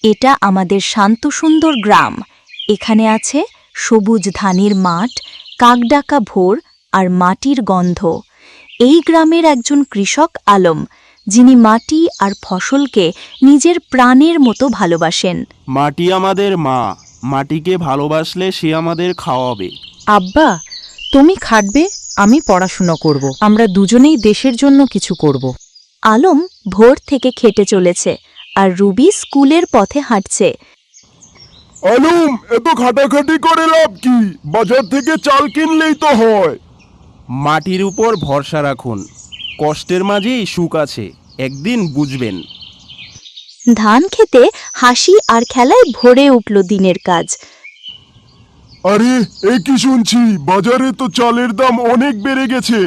এটা আমাদের শান্ত সুন্দর গ্রাম। এখানে আছে সবুজ ধানের মাঠ, কাকডাকা ভোর আর মাটির গন্ধ। এই গ্রামের একজন কৃষক আলম, যিনি মাটি আর ফসলকে নিজের প্রাণের মতো ভালোবাসেন। মাটি আমাদের মা, মাটিকে ভালোবাসলে সে আমাদের খাওয়াবে। আব্বা, তুমি খাটবে, আমি পড়াশুনো করব। আমরা দুজনেই দেশের জন্য কিছু করব। আলম ভোর থেকে খেটে চলেছে আর রুবি স্কুলের পথে হাঁটছে। আলম, এত খাটাখাটি করে লাভ কি? বাজার থেকে চাল কিনলেই তো হয়। মাটির উপর ভরসা রাখুন, কষ্টের মাঝেই সুখ আছে, একদিন বুঝবেন। ধান খেতে হাসি আর খেলায় ভরে উঠল দিনের কাজ। আরে, এই কি শুনছি? বাজারে তো চালের দাম অনেক বেড়ে গেছে।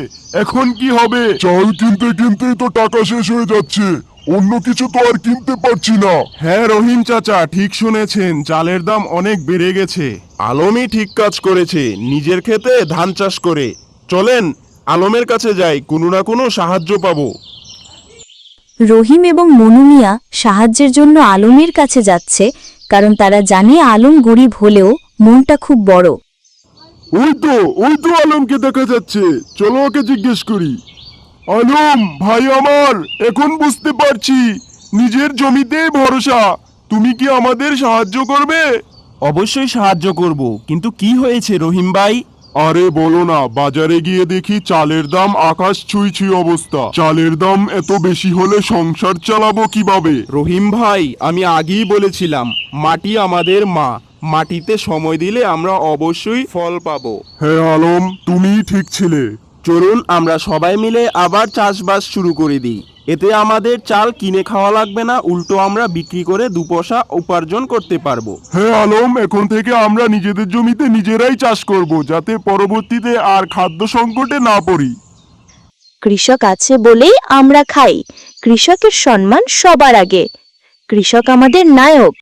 এখন কি হবে? চাল কিনতে কিনতে তো টাকা শেষ হয়ে যাচ্ছে, অন্য কিছু তো আর কিনতে পারছি না। হ্যাঁ রহিম চাচা, ঠিক শুনেছেন, চালের দাম অনেক বেড়ে গেছে। আলমই ঠিক কাজ করেছে, নিজের ক্ষেতে ধান চাষ করে। চলেন আলমের কাছে যাই, কোনো না কোনো সাহায্য পাবো। রহিম এবং মনু মিয়া সাহায্যের জন্য আলমের কাছে যাচ্ছে, কারণ তারা জানে আলম গরিব হলেও মনটা খুব বড়। ওই তো আলমকে দেখা যাচ্ছে, চলো ওকে জিজ্ঞেস করি। আলম ভাই আমার, এখন বুঝতে পারছি নিজের জমিতেই ভরসা। তুমি কি আমাদের সাহায্য করবে? অবশ্যই সাহায্য করব, কিন্তু কি হয়েছে রহিম ভাই? আরে বলো না, বাজারে গিয়ে দেখি চালের দাম আকাশ ছুঁই অবস্থা। চালের দাম এত বেশি হলে সংসার চালাবো কিভাবে? রহিম ভাই, আমি আগেই বলেছিলাম, মাটি আমাদের মা, মাটিতে সময় দিলে আমরা অবশ্যই ফল পাবো। হ্যাঁ আলম, তুমিই ঠিক ছিলে। চলুন আমরা সবাই মিলে আবার চাষবাস শুরু করে দিই। এতে আমাদের চাল কিনে খাওয়া লাগবে না, উল্টো আমরা বিক্রি করে 2 পয়সা উপার্জন করতে পারবো। হ্যাঁ আলম, এখন থেকে আমরা নিজেদের জমিতে নিজেরাই চাষ করব, যাতে পরবর্তীতে আর খাদ্য সংকটে না পড়ি। কৃষক আছে বলেই আমরা খাই। কৃষকের সম্মান সবার আগে। কৃষক আমাদের নায়ক।